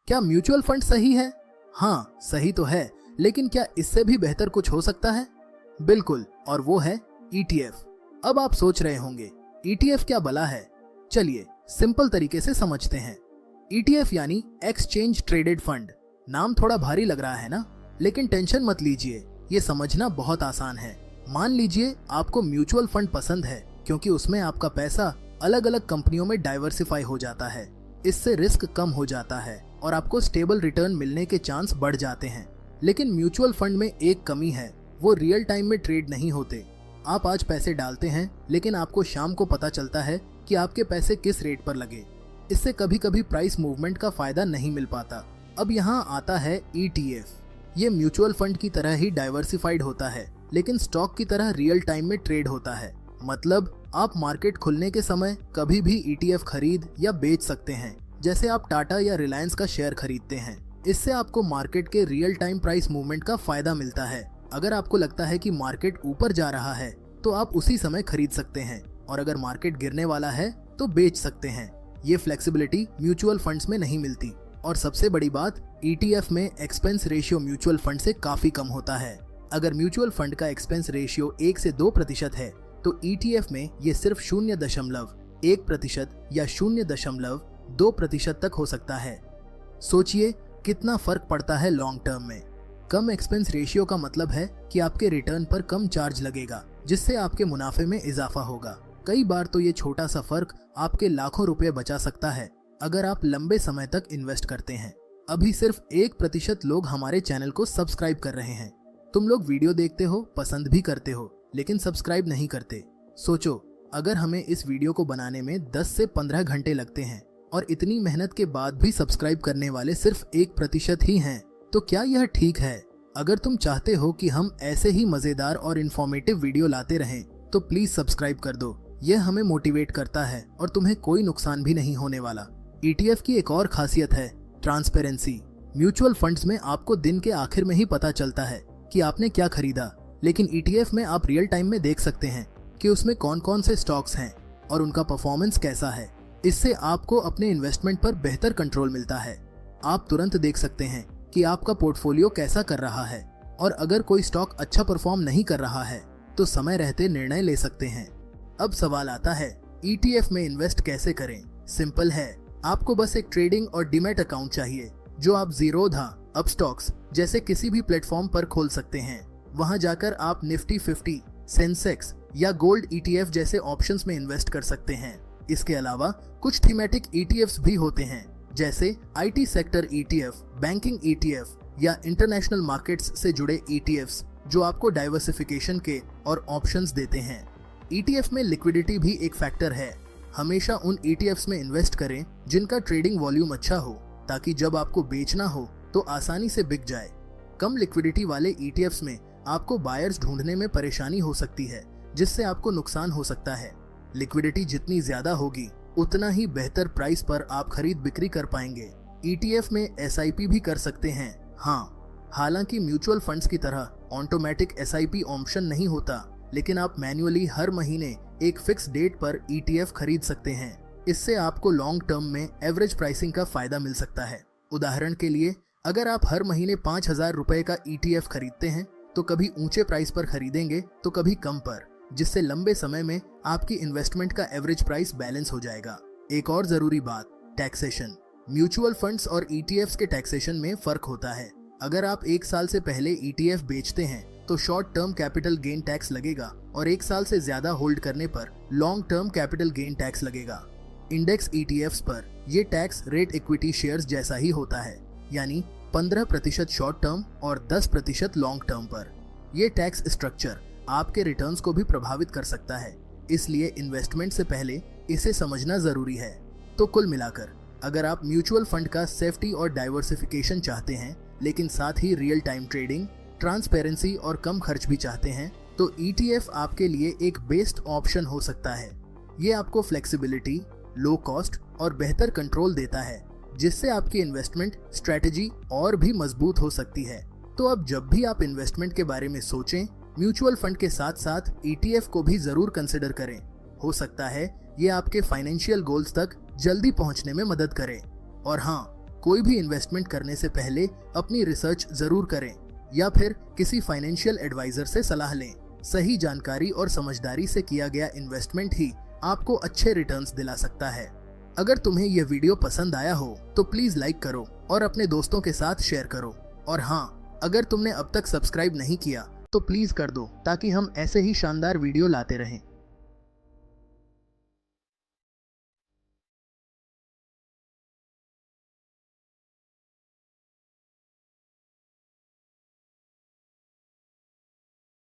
क्या mutual fund सही है? हाँ, सही तो है, लेकिन क्या इससे भी बेहतर कुछ हो सकता है? बिल्कुल, और वो है ETF। अब आप सोच रहे होंगे ETF क्या भला है? चलिए सिंपल तरीके से समझते हैं। ETF यानी एक्सचेंज ट्रेडेड फंड। नाम थोड़ा भारी लग रहा है ना? लेकिन टेंशन मत लीजिए, ये समझना बहुत आसान है। मान लीजिए आपको म्यूचुअल फंड पसंद है क्योंकि उसमें आपका पैसा अलग अलग कंपनियों में डाइवर्सिफाई हो जाता है। इससे रिस्क कम हो जाता है और आपको स्टेबल रिटर्न मिलने के चांस बढ़ जाते हैं। लेकिन म्यूचुअल फंड में एक कमी है, वो रियल टाइम में ट्रेड नहीं होते। आप आज पैसे डालते हैं, लेकिन आपको शाम को पता चलता है कि आपके पैसे किस रेट पर लगे। इससे कभी कभी प्राइस मूवमेंट का फायदा नहीं मिल पाता। अब यहाँ आता है ETF। ये म्यूचुअल फंड की तरह ही डाइवर्सिफाइड होता है, लेकिन स्टॉक की तरह रियल टाइम में ट्रेड होता है। मतलब आप मार्केट खुलने के समय कभी भी ETF खरीद या बेच सकते हैं, जैसे आप टाटा या रिलायंस का शेयर खरीदते हैं। इससे आपको मार्केट के रियल टाइम प्राइस मूवमेंट का फायदा मिलता है। अगर आपको लगता है कि मार्केट ऊपर जा रहा है तो आप उसी समय खरीद सकते हैं, और अगर मार्केट गिरने वाला है तो बेच सकते हैं। ये फ्लेक्सिबिलिटी म्यूचुअल फंड्स में नहीं मिलती। और सबसे बड़ी बात, ETF में एक्सपेंस रेशियो म्यूचुअल फंड से काफी कम होता है। अगर म्यूचुअल फंड का एक्सपेंस रेशियो 1 से 2% है तो ETF में ये सिर्फ 0.1% या 0.2% तक हो सकता है। सोचिए कितना फर्क पड़ता है लॉन्ग टर्म में। कम एक्सपेंस रेशियो का मतलब है कि आपके रिटर्न पर कम चार्ज लगेगा, जिससे आपके मुनाफे में इजाफा होगा। कई बार तो ये छोटा सा फर्क आपके लाखों रुपए बचा सकता है, अगर आप लंबे समय तक इन्वेस्ट करते हैं। अभी सिर्फ 1% लोग हमारे चैनल को सब्सक्राइब कर रहे हैं। तुम लोग वीडियो देखते हो, पसंद भी करते हो, लेकिन सब्सक्राइब नहीं करते। सोचो, अगर हमें इस वीडियो को बनाने में 10 से 15 घंटे लगते हैं और इतनी मेहनत के बाद भी सब्सक्राइब करने वाले सिर्फ 1% ही हैं, तो क्या यह ठीक है? अगर तुम चाहते हो कि हम ऐसे ही मजेदार और इन्फॉर्मेटिव वीडियो लाते रहें तो प्लीज सब्सक्राइब कर दो। यह हमें मोटिवेट करता है और तुम्हें कोई नुकसान भी नहीं होने वाला। ETF की एक और खासियत है ट्रांसपेरेंसी। म्यूचुअल फंड्स में आपको दिन के आखिर में ही पता चलता है कि आपने क्या खरीदा, लेकिन ETF में आप रियल टाइम में देख सकते हैं कि उसमें कौन कौन से स्टॉक्स हैं और उनका परफॉर्मेंस कैसा है। इससे आपको अपने इन्वेस्टमेंट पर बेहतर कंट्रोल मिलता है। आप तुरंत देख सकते हैं कि आपका पोर्टफोलियो कैसा कर रहा है, और अगर कोई स्टॉक अच्छा परफॉर्म नहीं कर रहा है तो समय रहते निर्णय ले सकते हैं। अब सवाल आता है, ETF में इन्वेस्ट कैसे करें? सिंपल है, आपको बस एक ट्रेडिंग और डीमैट अकाउंट चाहिए, जो आप ज़ीरोधा, अपस्टॉक्स जैसे किसी भी प्लेटफॉर्म पर खोल सकते हैं। वहां जाकर आप निफ्टी 50, सेंसेक्स या गोल्ड ETF जैसे ऑप्शंस में इन्वेस्ट कर सकते हैं। इसके अलावा कुछ थीमेटिक ETFs भी होते हैं, जैसे IT sector ETF, banking ETF या इंटरनेशनल मार्केट्स से जुड़े ETFs, जो आपको डाइवर्सिफिकेशन के और ऑप्शंस देते हैं। ETF में लिक्विडिटी भी एक फैक्टर है। हमेशा उन ETFs में इन्वेस्ट करें जिनका ट्रेडिंग वॉल्यूम अच्छा हो, ताकि जब आपको बेचना हो तो आसानी से बिक जाए। कम लिक्विडिटी वाले ETFs में आपको बायर्स ढूंढने में परेशानी हो सकती है, जिससे आपको नुकसान हो सकता है। लिक्विडिटी जितनी ज्यादा होगी, उतना ही बेहतर प्राइस पर आप खरीद बिक्री कर पाएंगे। ETF में SIP भी कर सकते हैं। हाँ, हालांकि म्यूचुअल फंड्स की तरह ऑटोमेटिक SIP ऑप्शन नहीं होता, लेकिन आप मैन्युअली हर महीने एक फिक्स डेट पर ETF खरीद सकते हैं। इससे आपको लॉन्ग टर्म में एवरेज प्राइसिंग का फायदा मिल सकता है। उदाहरण के लिए, अगर आप हर महीने 5,000 रुपए का ETF खरीदते हैं तो कभी ऊंचे प्राइस पर खरीदेंगे तो कभी कम पर, जिससे लंबे समय में आपकी इन्वेस्टमेंट का एवरेज प्राइस बैलेंस हो जाएगा। एक और जरूरी बात, टैक्सेशन। म्यूचुअल फंड्स और ETFs के टैक्सेशन में फर्क होता है। अगर आप 1 साल से पहले ETF बेचते हैं तो short term capital gain tax लगेगा, और 1 साल से ज्यादा होल्ड करने पर long term capital gain tax लगेगा। इंडेक्स ETFs पर यह टैक्स रेट इक्विटी शेयर्स जैसा ही होता है, यानी 15% शॉर्ट टर्म और 10% लॉन्ग टर्म पर। यह टैक्स स्ट्रक्चर आपके रिटर्न्स को भी प्रभावित कर सकता है, इसलिए इन्वेस्टमेंट से पहले इसे समझना जरूरी है। तो कुल मिलाकर, अगर आप म्यूचुअल फंड का सेफ्टी और डाइवर्सिफिकेशन चाहते हैं, लेकिन साथ ही रियल टाइम ट्रेडिंग, ट्रांसपेरेंसी और कम खर्च भी चाहते हैं, तो ETF आपके लिए एक बेस्ट ऑप्शन हो सकता है। ये आपको फ्लेक्सिबिलिटी, लो कॉस्ट और बेहतर कंट्रोल देता है, जिससे आपकी इन्वेस्टमेंट स्ट्रेटेजी और भी मजबूत हो सकती है। तो अब जब भी आप इन्वेस्टमेंट के बारे में सोचें, म्यूचुअल फंड के साथ साथ ETF को भी जरूर कंसिडर करें। हो सकता है ये आपके फाइनेंशियल गोल्स तक जल्दी पहुंचने में मदद करे। और हाँ, कोई भी इन्वेस्टमेंट करने से पहले अपनी रिसर्च जरूर करें या फिर किसी फाइनेंशियल एडवाइजर से सलाह लें। सही जानकारी और समझदारी से किया गया इन्वेस्टमेंट ही आपको अच्छे रिटर्न्स दिला सकता है। अगर तुम्हें यह वीडियो पसंद आया हो तो प्लीज लाइक करो और अपने दोस्तों के साथ शेयर करो। और हाँ, अगर तुमने अब तक सब्सक्राइब नहीं किया तो प्लीज कर दो ताकि हम ऐसे ही शानदार वीडियो लाते रहें।